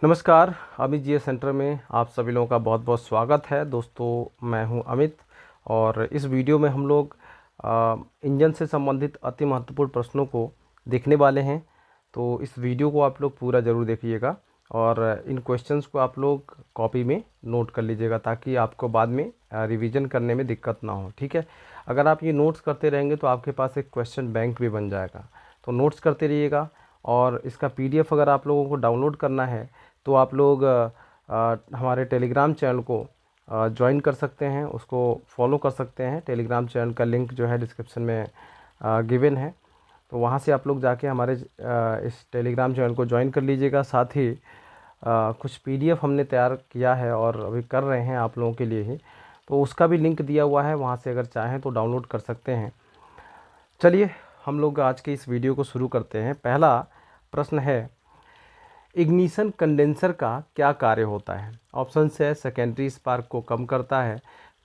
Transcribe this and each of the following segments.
नमस्कार। अमित जी सेंटर में आप सभी लोगों का बहुत बहुत स्वागत है। दोस्तों, मैं हूं अमित और इस वीडियो में हम लोग इंजन से संबंधित अति महत्वपूर्ण प्रश्नों को देखने वाले हैं। तो इस वीडियो को आप लोग पूरा ज़रूर देखिएगा और इन क्वेश्चंस को आप लोग कॉपी में नोट कर लीजिएगा ताकि आपको बाद में रिवीजन करने में दिक्कत ना हो। ठीक है, अगर आप ये नोट्स करते रहेंगे तो आपके पास एक क्वेश्चन बैंक भी बन जाएगा। तो नोट्स करते रहिएगा और इसका PDF अगर आप लोगों को डाउनलोड करना है तो आप लोग हमारे टेलीग्राम चैनल को ज्वाइन कर सकते हैं, उसको फॉलो कर सकते हैं। टेलीग्राम चैनल का लिंक जो है डिस्क्रिप्शन में गिवन है, तो वहाँ से आप लोग जाके हमारे इस टेलीग्राम चैनल को ज्वाइन कर लीजिएगा। साथ ही कुछ PDF हमने तैयार किया है और अभी कर रहे हैं आप लोगों के लिए ही, तो उसका भी लिंक दिया हुआ है, वहाँ से अगर चाहें तो डाउनलोड कर सकते हैं। चलिए हम लोग आज के इस वीडियो को शुरू करते हैं। पहला प्रश्न है, इग्निशन कंडेंसर का क्या कार्य होता है? ऑप्शन है सेकेंडरी स्पार्क को कम करता है,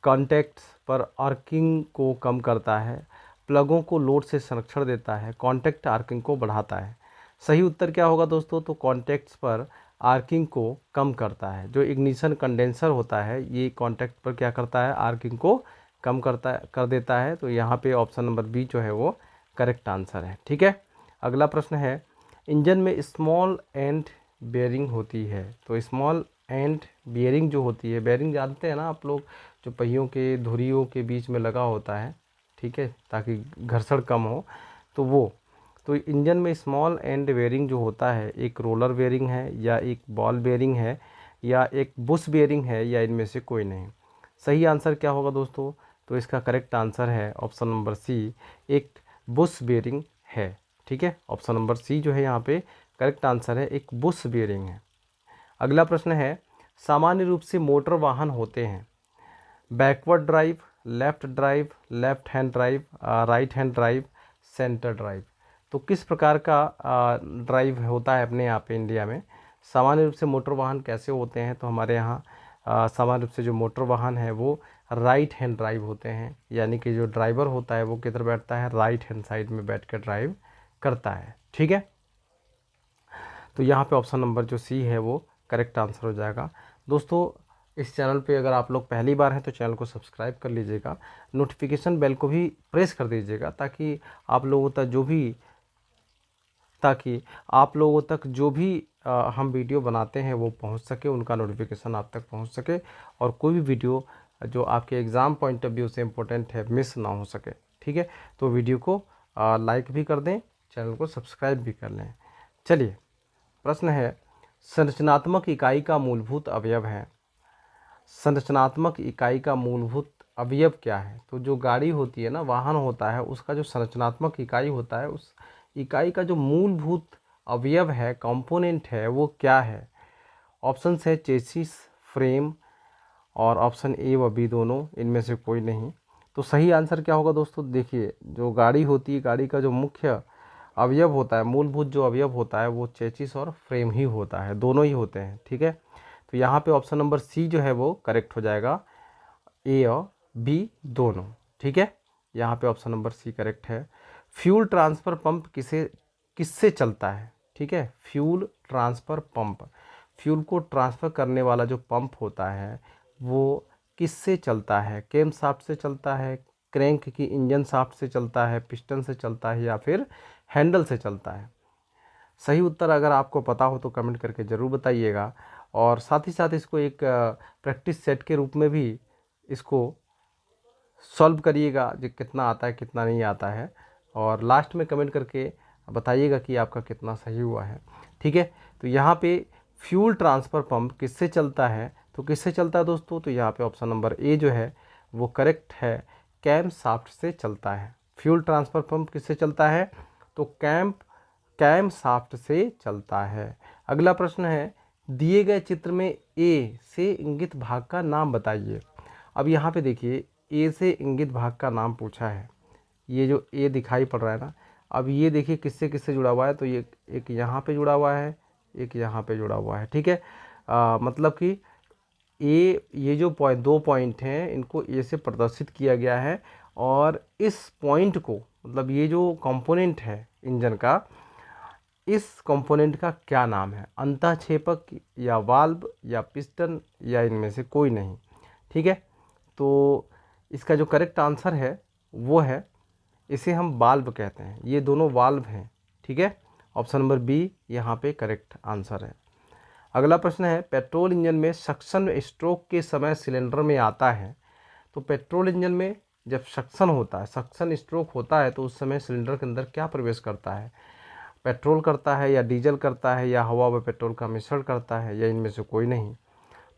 कॉन्टैक्ट्स पर आर्किंग को कम करता है, प्लगों को लोड से संरक्षण देता है, कॉन्टैक्ट आर्किंग को बढ़ाता है। सही उत्तर क्या होगा दोस्तों? तो कॉन्टैक्ट्स पर आर्किंग को कम करता है। जो इग्निशन कंडेंसर होता है ये कॉन्टैक्ट पर क्या करता है? आर्किंग को कम कर देता है। तो यहाँ पे ऑप्शन नंबर बी जो है वो करेक्ट आंसर है। ठीक है, अगला प्रश्न है, इंजन में स्मॉल एंड बेयरिंग होती है। तो स्मॉल एंड बेयरिंग जो होती है, बेयरिंग जानते हैं ना आप लोग, जो पहियों के धुरियों के बीच में लगा होता है, ठीक है, ताकि घर्षण कम हो, तो वो तो इंजन में स्मॉल एंड बेयरिंग जो होता है, एक रोलर बेयरिंग है या एक बॉल बेयरिंग है या एक बुश बेयरिंग है या इनमें से कोई नहीं। सही आंसर क्या होगा दोस्तों? तो इसका करेक्ट आंसर है ऑप्शन नंबर सी, एक बुश बेयरिंग है। ठीक है, ऑप्शन नंबर सी जो है यहाँ पे करेक्ट आंसर है, एक बुश बेयरिंग है। अगला प्रश्न है, सामान्य रूप से मोटर वाहन होते हैं backward drive, left drive, left hand drive, right hand drive, centre drive. तो किस प्रकार का ड्राइव होता है अपने यहाँ पे इंडिया में? सामान्य रूप से मोटर वाहन कैसे होते हैं? तो हमारे यहाँ सामान्य रूप से जो मोटर वाहन है वो राइट हैंड ड्राइव होते हैं, यानी कि जो ड्राइवर होता है वो किधर बैठता है? राइट हैंड साइड में बैठ कर ड्राइव करता है। ठीक है, तो यहाँ पे ऑप्शन नंबर जो सी है वो करेक्ट आंसर हो जाएगा। दोस्तों, इस चैनल पे अगर आप लोग पहली बार हैं तो चैनल को सब्सक्राइब कर लीजिएगा, नोटिफिकेशन बेल को भी प्रेस कर दीजिएगा ताकि आप लोगों तक जो भी हम वीडियो बनाते हैं वो पहुंच सके, उनका नोटिफिकेशन आप तक पहुंच सके और कोई भी वीडियो जो आपके एग्ज़ाम पॉइंट ऑफ व्यू से इम्पोर्टेंट है मिस ना हो सके। ठीक है, तो वीडियो को लाइक भी कर दें, चैनल को सब्सक्राइब भी कर लें। चलिए, प्रश्न है, संरचनात्मक इकाई का मूलभूत अवयव है। संरचनात्मक इकाई का मूलभूत अवयव क्या है? तो जो गाड़ी होती है ना, वाहन होता है, उसका जो संरचनात्मक इकाई होता है, उस इकाई का जो मूलभूत अवयव है, कंपोनेंट है, वो क्या है? ऑप्शन है चेसिस, फ्रेम और ऑप्शन ए व बी दोनों, इनमें से कोई नहीं। तो सही आंसर क्या होगा दोस्तों? देखिए, जो गाड़ी होती है, गाड़ी का जो मुख्य अवयव होता है, मूलभूत जो अवयव होता है वो चेसिस और फ्रेम ही होता है, दोनों ही होते हैं। ठीक है, तो यहाँ पे ऑप्शन नंबर सी जो है वो करेक्ट हो जाएगा, ए और बी दोनों। ठीक है, यहाँ पे ऑप्शन नंबर सी करेक्ट है। फ्यूल ट्रांसफ़र पंप किससे चलता है? ठीक है, फ्यूल ट्रांसफ़र पंप, फ्यूल को ट्रांसफ़र करने वाला जो पंप होता है वो किससे चलता है? कैम शाफ्ट से चलता है, क्रैंक की इंजन शाफ्ट से चलता है, पिस्टन से चलता है या फिर हैंडल से चलता है? सही उत्तर अगर आपको पता हो तो कमेंट करके ज़रूर बताइएगा और साथ ही साथ इसको एक प्रैक्टिस सेट के रूप में भी इसको सॉल्व करिएगा, जो कितना आता है कितना नहीं आता है, और लास्ट में कमेंट करके बताइएगा कि आपका कितना सही हुआ है। ठीक है, तो यहाँ पे फ्यूल ट्रांसफ़र पंप किससे चलता है? तो किससे चलता है दोस्तों? तो यहाँ पे ऑप्शन नंबर ए जो है वो करेक्ट है, कैम शाफ्ट से चलता है। फ्यूल ट्रांसफ़र पंप किससे चलता है? तो कैम शाफ्ट से चलता है। अगला प्रश्न है, दिए गए चित्र में ए से इंगित भाग का नाम बताइए। अब यहाँ पे देखिए, ए से इंगित भाग का नाम पूछा है। ये जो ए दिखाई पड़ रहा है ना, अब ये देखिए किससे किससे जुड़ा हुआ है। तो ये एक यहाँ पे जुड़ा हुआ है, एक यहाँ पे जुड़ा हुआ है। ठीक है, मतलब कि ये जो दो पॉइंट हैं इनको ए से प्रदर्शित किया गया है और इस पॉइंट को, मतलब ये जो कंपोनेंट है इंजन का, इस कंपोनेंट का क्या नाम है? अंतःक्षेपक या वाल्व या पिस्टन या इनमें से कोई नहीं। ठीक है, तो इसका जो करेक्ट आंसर है वो है, इसे हम वाल्व कहते हैं। ये दोनों वाल्व हैं। ठीक है, ऑप्शन नंबर बी यहाँ पे करेक्ट आंसर है। अगला प्रश्न है, पेट्रोल इंजन में सक्शन स्ट्रोक के समय सिलेंडर में आता है। तो पेट्रोल इंजन में जब सक्शन होता है, सक्शन स्ट्रोक होता है, तो उस समय सिलेंडर के अंदर क्या प्रवेश करता है? पेट्रोल करता है या डीजल करता है या हवा व पेट्रोल का मिश्रण करता है या इनमें से कोई नहीं?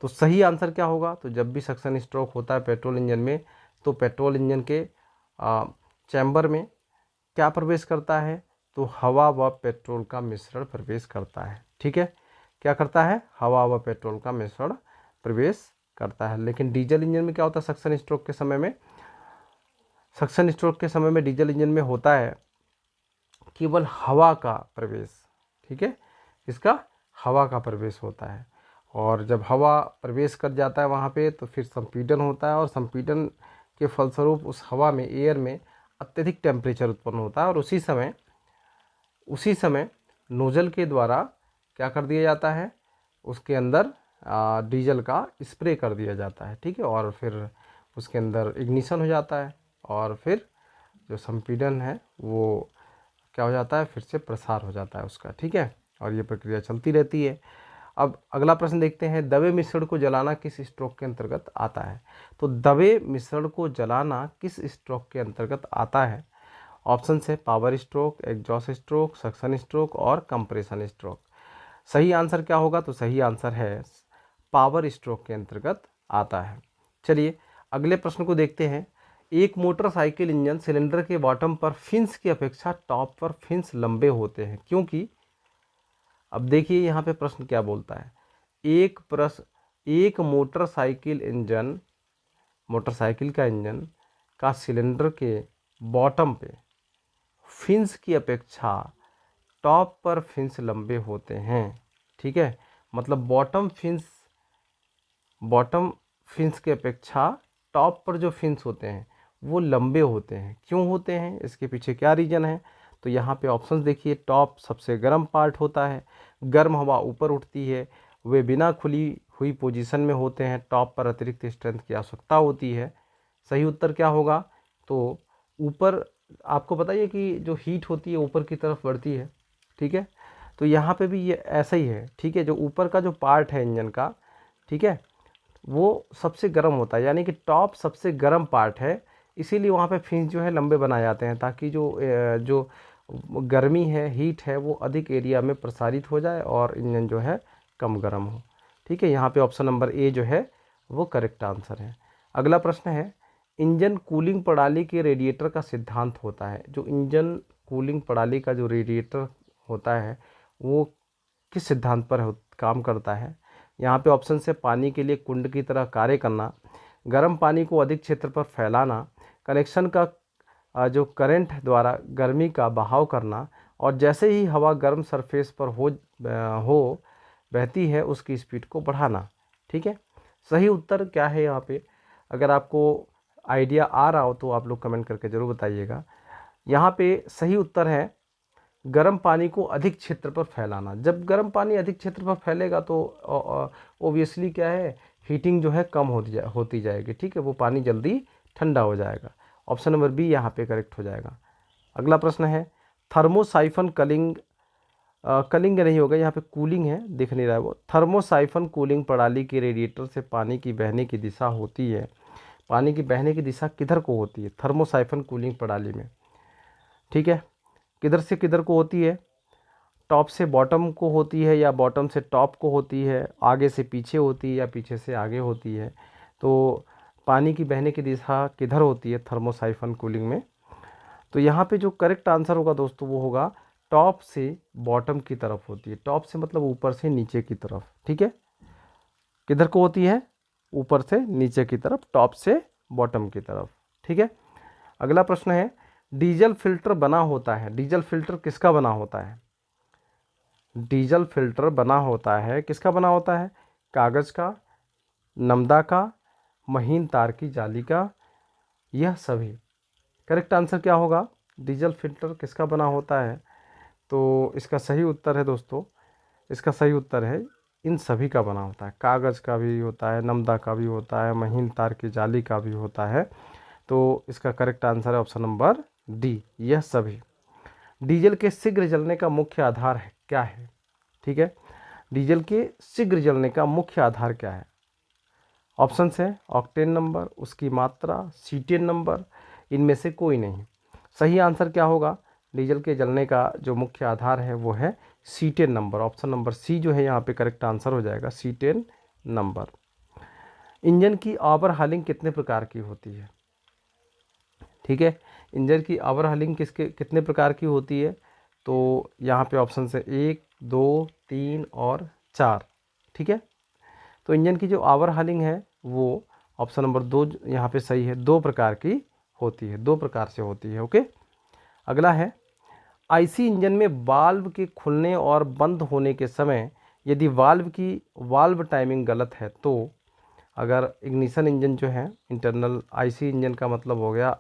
तो सही आंसर क्या होगा? तो जब भी सक्शन स्ट्रोक होता है पेट्रोल इंजन में, तो पेट्रोल इंजन के चैम्बर में क्या प्रवेश करता है? तो हवा व पेट्रोल का मिश्रण प्रवेश करता है। ठीक है, क्या करता है? हवा व पेट्रोल का मिश्रण प्रवेश करता है। लेकिन डीजल इंजन में क्या होता है? सक्शन स्ट्रोक के समय में, सक्शन स्ट्रोक के समय में डीजल इंजन में होता है केवल हवा का प्रवेश। ठीक है, इसका हवा का प्रवेश होता है, और जब हवा प्रवेश कर जाता है वहाँ पे, तो फिर संपीड़न होता है, और संपीड़न के फलस्वरूप उस हवा में, एयर में अत्यधिक टेम्परेचर उत्पन्न होता है, और उसी समय नोजल के द्वारा क्या कर दिया जाता है? उसके अंदर डीजल का स्प्रे कर दिया जाता है। ठीक है, और फिर उसके अंदर इग्निशन हो जाता है, और फिर जो संपीड़न है वो क्या हो जाता है? फिर से प्रसार हो जाता है उसका। ठीक है, और ये प्रक्रिया चलती रहती है। अब अगला प्रश्न देखते हैं, दबे मिश्रण को जलाना किस स्ट्रोक के अंतर्गत आता है? तो दबे मिश्रण को जलाना किस स्ट्रोक के अंतर्गत आता है? ऑप्शन है power stroke, exhaust stroke, suction stroke और कंप्रेशन स्ट्रोक। सही आंसर क्या होगा? तो सही आंसर है पावर स्ट्रोक के अंतर्गत आता है। चलिए अगले प्रश्न को देखते हैं। एक मोटरसाइकिल इंजन सिलेंडर के बॉटम पर फिन्स की अपेक्षा टॉप पर फिन्स लंबे होते हैं, क्योंकि अब देखिए यहाँ पे प्रश्न क्या बोलता है। एक मोटरसाइकिल का इंजन का सिलेंडर के बॉटम पे फिन्स की अपेक्षा टॉप पर फिन्स लंबे होते हैं। ठीक है, मतलब बॉटम फिन्स की अपेक्षा टॉप पर जो फिन्स होते हैं वो लंबे होते हैं। क्यों होते हैं? इसके पीछे क्या रीज़न है? तो यहाँ पे ऑप्शंस देखिए। टॉप सबसे गर्म पार्ट होता है, गर्म हवा ऊपर उठती है, वे बिना खुली हुई पोजीशन में होते हैं, टॉप पर अतिरिक्त स्ट्रेंथ की आवश्यकता होती है। सही उत्तर क्या होगा? तो ऊपर, आपको पता ही है कि जो हीट होती है ऊपर की तरफ बढ़ती है। ठीक है, तो यहाँ पे भी ये ऐसा ही है। ठीक है, जो ऊपर का जो पार्ट है इंजन का, ठीक है, वो सबसे गर्म होता है, यानी कि टॉप सबसे गर्म पार्ट है, इसीलिए वहाँ पे फिन्स जो है लंबे बनाए जाते हैं, ताकि जो गर्मी है, हीट है, वो अधिक एरिया में प्रसारित हो जाए और इंजन जो है कम गर्म हो। ठीक है, यहाँ पे ऑप्शन नंबर ए जो है वो करेक्ट आंसर है। अगला प्रश्न है, इंजन कूलिंग प्रणाली के रेडिएटर का सिद्धांत होता है। जो इंजन कूलिंग प्रणाली का जो रेडिएटर होता है वो किस सिद्धांत पर काम करता है? यहाँ पे ऑप्शन से पानी के लिए कुंड की तरह कार्य करना, गर्म पानी को अधिक क्षेत्र पर फैलाना, कनेक्शन का जो करंट द्वारा गर्मी का बहाव करना, और जैसे ही हवा गर्म सरफेस पर हो बहती है उसकी स्पीड को बढ़ाना। ठीक है, सही उत्तर क्या है यहाँ पे? अगर आपको आइडिया आ रहा हो तो आप लोग कमेंट करके ज़रूर बताइएगा। यहाँ पे सही उत्तर है गर्म पानी को अधिक क्षेत्र पर फैलाना। जब गर्म पानी अधिक क्षेत्र पर फैलेगा तो ओबियसली क्या है, हीटिंग जो है कम होती जाएगी। ठीक है, वो पानी जल्दी ठंडा हो जाएगा। ऑप्शन नंबर बी यहाँ पे करेक्ट हो जाएगा। अगला प्रश्न है, थर्मोसाइफन कलिंग नहीं होगा, यहाँ पे कूलिंग है, दिख नहीं रहा है वो। थर्मोसाइफन कूलिंग प्रणाली के रेडिएटर से पानी की बहने की दिशा होती है। पानी की बहने की दिशा किधर को होती है थर्मोसाइफन कूलिंग प्रणाली में? ठीक है, किधर से किधर को होती है? टॉप से बॉटम को होती है या बॉटम से टॉप को होती है, आगे से पीछे होती है या पीछे से आगे होती है? तो पानी की बहने की दिशा किधर होती है थर्मोसाइफन कूलिंग में? तो यहाँ पे जो करेक्ट आंसर होगा दोस्तों वो होगा टॉप से बॉटम की तरफ होती है। टॉप से मतलब ऊपर से नीचे की तरफ। ठीक है, किधर को होती है? ऊपर से नीचे की तरफ, टॉप से बॉटम की तरफ। ठीक है, अगला प्रश्न है, डीजल फिल्टर बना होता है। डीजल फिल्टर किसका बना होता है? डीजल फिल्टर बना होता है, किसका बना होता है? कागज़ का, नमदा का, महीन तार की जाली का, यह सभी। करेक्ट आंसर क्या होगा? डीजल फिल्टर किसका बना होता है? तो इसका सही उत्तर है दोस्तों, इसका सही उत्तर है इन सभी का बना होता है। कागज़ का भी होता है, नमदा का भी होता है, महीन तार की जाली का भी होता है। तो इसका करेक्ट आंसर है ऑप्शन नंबर डी, यह सभी। डीजल के शीघ्र जलने का मुख्य आधार है क्या है? ठीक है, डीजल के शीघ्र जलने का मुख्य आधार क्या है? ऑप्शन है ऑक्टेन नंबर, उसकी मात्रा, सीटेन नंबर, इनमें से कोई नहीं। सही आंसर क्या होगा? डीजल के जलने का जो मुख्य आधार है वो है cetane number. Option number C जो है यहाँ पे करेक्ट आंसर हो जाएगा, सीटेन नंबर। इंजन की ओवरहालिंग कितने प्रकार की होती है? ठीक है, इंजन की ओवरहालिंग कितने प्रकार की होती है? तो यहाँ पे ऑप्शन है 1, 2, 3 और 4। ठीक है, तो इंजन की जो ओवरहालिंग है वो ऑप्शन नंबर 2 यहाँ पे सही है, 2 प्रकार की होती है, 2 प्रकार से होती है। ओके, अगला है आईसी इंजन में वाल्व के खुलने और बंद होने के समय यदि वाल्व टाइमिंग गलत है तो, अगर इग्निशन इंजन जो है, इंटरनल आईसी इंजन का मतलब हो गया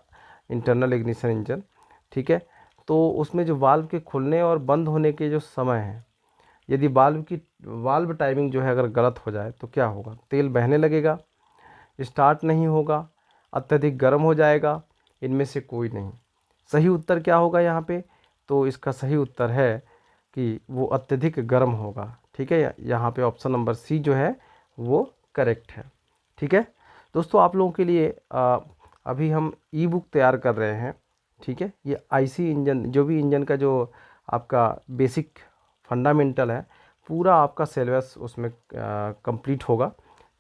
इंटरनल इग्निशन इंजन, ठीक है, तो उसमें जो वाल्व के खुलने और बंद होने के जो समय है, यदि वाल्व टाइमिंग जो है अगर गलत हो जाए तो क्या होगा? तेल बहने लगेगा, स्टार्ट नहीं होगा, अत्यधिक गर्म हो जाएगा, इनमें से कोई नहीं। सही उत्तर क्या होगा यहाँ पे? तो इसका सही उत्तर है कि वो अत्यधिक गर्म होगा। ठीक है, यहाँ पे ऑप्शन नंबर सी जो है वो करेक्ट है। ठीक है दोस्तों, आप लोगों के लिए अभी हम ई बुक तैयार कर रहे हैं। ठीक है, ये आईसी इंजन, जो भी इंजन का जो आपका बेसिक फंडामेंटल है, पूरा आपका सिलेबस उसमें कंप्लीट होगा।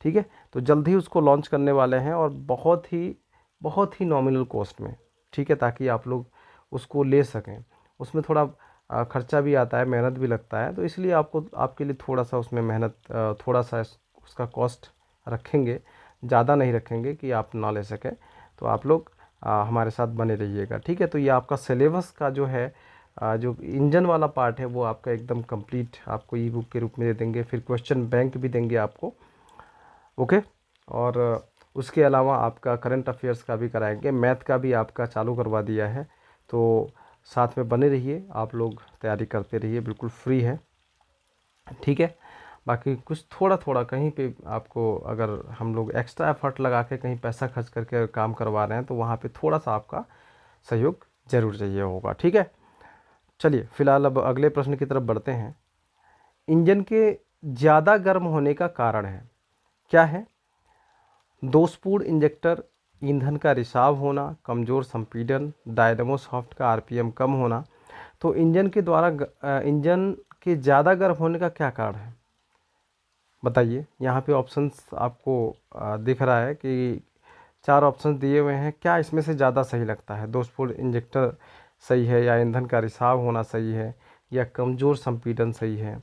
ठीक है, तो जल्द ही उसको लॉन्च करने वाले हैं और बहुत ही नॉमिनल कॉस्ट में। ठीक है, ताकि आप लोग उसको ले सकें। उसमें थोड़ा खर्चा भी आता है, मेहनत भी लगता है, तो इसलिए आपके लिए थोड़ा सा उसमें मेहनत, थोड़ा सा उसका कॉस्ट रखेंगे, ज़्यादा नहीं रखेंगे कि आप ना ले सकें। तो आप लोग हमारे साथ बने रहिएगा। ठीक है, तो ये आपका सिलेबस का जो है जो इंजन वाला पार्ट है वो आपका एकदम कंप्लीट आपको ई बुक के रूप में दे देंगे, फिर क्वेश्चन बैंक भी देंगे आपको। ओके, और उसके अलावा आपका करंट अफेयर्स का भी कराएंगे, मैथ का भी आपका चालू करवा दिया है। तो साथ में बने रहिए, आप लोग तैयारी करते रहिए, बिल्कुल फ्री है। ठीक है, बाकी कुछ थोड़ा कहीं पे आपको अगर हम लोग एक्स्ट्रा एफर्ट लगा के कहीं पैसा खर्च करके काम करवा रहे हैं तो वहाँ पे थोड़ा सा आपका सहयोग ज़रूर चाहिए होगा। ठीक है, चलिए फिलहाल अब अगले प्रश्न की तरफ बढ़ते हैं। इंजन के ज़्यादा गर्म होने का कारण है क्या है? दोषपूर्ण इंजेक्टर, ईंधन का रिसाव होना, कमज़ोर संपीड़न, डायनेमो शाफ्ट का आरपीएम कम होना। तो इंजन के ज़्यादा गर्म होने का क्या कारण है? बताइए, यहाँ पे ऑप्शंस आपको दिख रहा है कि 4 ऑप्शन दिए हुए हैं, क्या इसमें से ज़्यादा सही लगता है? दोषपूर्ण इंजेक्टर सही है, या ईंधन का रिसाव होना सही है, या कमज़ोर संपीड़न सही है,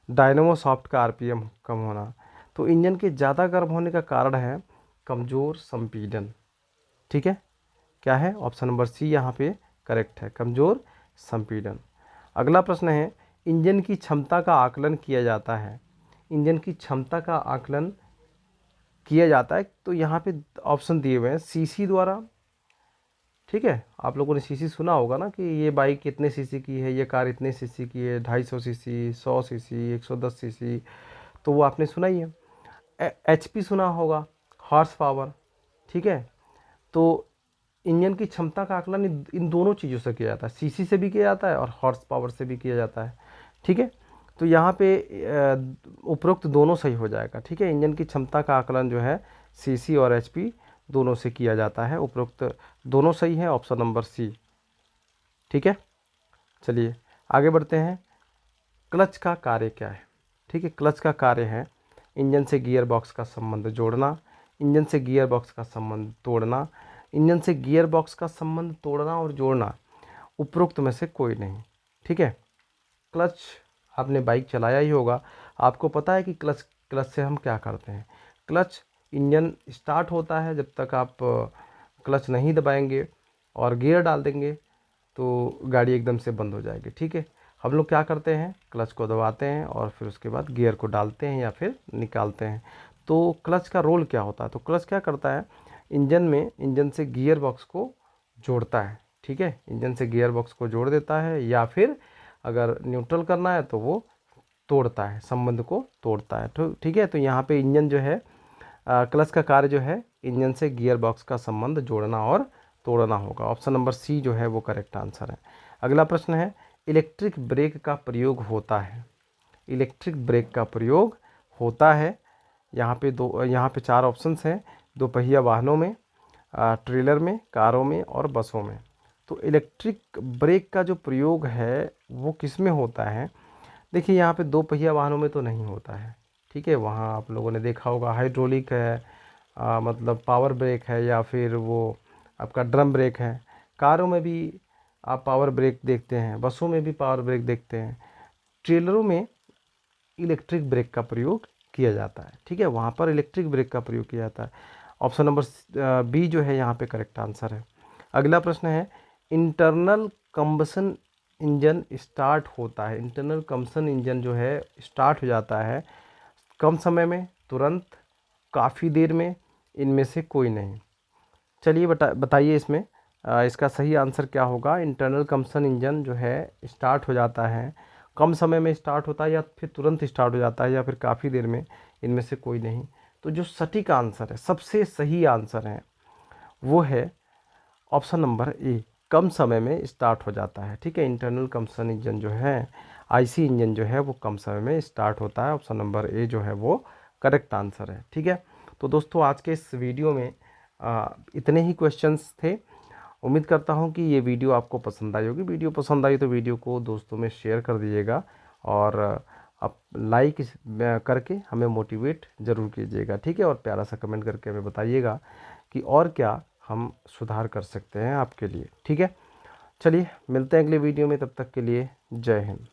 डायनेमो शाफ्ट का आरपीएम कम होना? तो इंजन के ज़्यादा गर्म होने का कारण है कमज़ोर संपीड़न। ठीक है, क्या है? ऑप्शन नंबर सी यहाँ पे करेक्ट है, कमज़ोर संपीड़न। अगला प्रश्न है, इंजन की क्षमता का आकलन किया जाता है। इंजन की क्षमता का आकलन किया जाता है, तो यहाँ पे ऑप्शन दिए हुए हैं सीसी द्वारा। ठीक है, आप लोगों ने सीसी सुना होगा ना कि ये बाइक इतने सीसी की है, ये कार इतने सीसी की है, 250 सीसी, 100 सीसी, 110 सीसी, तो वो आपने सुना ही है। एचपी सुना होगा, हॉर्स पावर। ठीक है, तो इंजन की क्षमता का आकलन इन दोनों चीज़ों से किया जाता है, सीसी से भी किया जाता है और हॉर्स पावर से भी किया जाता है। ठीक है, तो यहाँ पे उपरोक्त दोनों सही हो जाएगा। ठीक है, इंजन की क्षमता का आकलन जो है सीसी और एचपी दोनों से किया जाता है, उपरोक्त दोनों सही है, ऑप्शन नंबर सी। ठीक है, चलिए आगे बढ़ते हैं। क्लच का कार्य क्या है? ठीक है, क्लच का कार्य है इंजन से गियर बॉक्स का संबंध जोड़ना, इंजन से गियर बॉक्स का संबंध तोड़ना, इंजन से गियर बॉक्स का संबंध तोड़ना और जोड़ना, उपरोक्त में से कोई नहीं। ठीक है, क्लच आपने बाइक चलाया ही होगा, आपको पता है कि क्लच से हम क्या करते हैं। क्लच, इंजन स्टार्ट होता है, जब तक आप क्लच नहीं दबाएंगे और गियर डाल देंगे तो गाड़ी एकदम से बंद हो जाएगी। ठीक है, हम लोग क्या करते हैं, क्लच को दबाते हैं और फिर उसके बाद गियर को डालते हैं या फिर निकालते हैं। तो क्लच का रोल क्या होता है? तो क्लच क्या करता है, इंजन से गियर बॉक्स को जोड़ता है। ठीक है, इंजन से गियर बॉक्स को जोड़ देता है, या फिर अगर न्यूट्रल करना है तो वो तोड़ता है, संबंध को तोड़ता है। तो ठीक है, तो यहाँ पे इंजन जो है क्लच का कार्य जो है इंजन से गियर बॉक्स का संबंध जोड़ना और तोड़ना होगा। ऑप्शन नंबर सी जो है वो करेक्ट आंसर है। अगला प्रश्न है, इलेक्ट्रिक ब्रेक का प्रयोग होता है। इलेक्ट्रिक ब्रेक का प्रयोग होता है, यहाँ पे 4 ऑप्शंस हैं। दोपहिया वाहनों में, ट्रेलर में, कारों में और बसों में। तो इलेक्ट्रिक ब्रेक का जो प्रयोग है वो किस में होता है? देखिए, यहाँ पे दोपहिया वाहनों में तो नहीं होता है, ठीक है। वहाँ आप लोगों ने देखा होगा हाइड्रोलिक है, मतलब पावर ब्रेक है, या फिर वो आपका ड्रम ब्रेक है। कारों में भी आप पावर ब्रेक देखते हैं, बसों में भी पावर ब्रेक देखते हैं, ट्रेलरों में इलेक्ट्रिक ब्रेक का प्रयोग किया जाता है, ठीक है। वहाँ पर इलेक्ट्रिक ब्रेक का प्रयोग किया जाता है। ऑप्शन नंबर बी जो है यहाँ पे करेक्ट आंसर है। अगला प्रश्न है, इंटरनल कंबसन इंजन स्टार्ट होता है। इंटरनल कंबसन इंजन जो है स्टार्ट हो जाता है कम समय में, तुरंत, काफ़ी देर में, इनमें से कोई नहीं। चलिए बताइए इसमें इसका सही आंसर क्या होगा। इंटरनल कंबसन इंजन जो है स्टार्ट हो जाता है, कम समय में स्टार्ट होता है, या फिर तुरंत स्टार्ट हो जाता है, या फिर काफ़ी देर में, इनमें से कोई नहीं। तो जो सटीक आंसर है, सबसे सही आंसर है, वो है ऑप्शन नंबर ए, कम समय में स्टार्ट हो जाता है, ठीक है। इंटरनल कंबसन इंजन जो है, आईसी इंजन जो है, वो कम समय में स्टार्ट होता है। ऑप्शन नंबर ए जो है वो करेक्ट आंसर है, ठीक है। तो दोस्तों, आज के इस वीडियो में इतने ही क्वेश्चंस थे। उम्मीद करता हूँ कि ये वीडियो आपको पसंद आई होगी। वीडियो पसंद आई तो वीडियो को दोस्तों में शेयर कर दीजिएगा, और आप लाइक करके हमें मोटिवेट ज़रूर कीजिएगा, ठीक है। और प्यारा सा कमेंट करके हमें बताइएगा कि और क्या हम सुधार कर सकते हैं आपके लिए, ठीक है। चलिए मिलते हैं अगले वीडियो में, तब तक के लिए जय हिंद।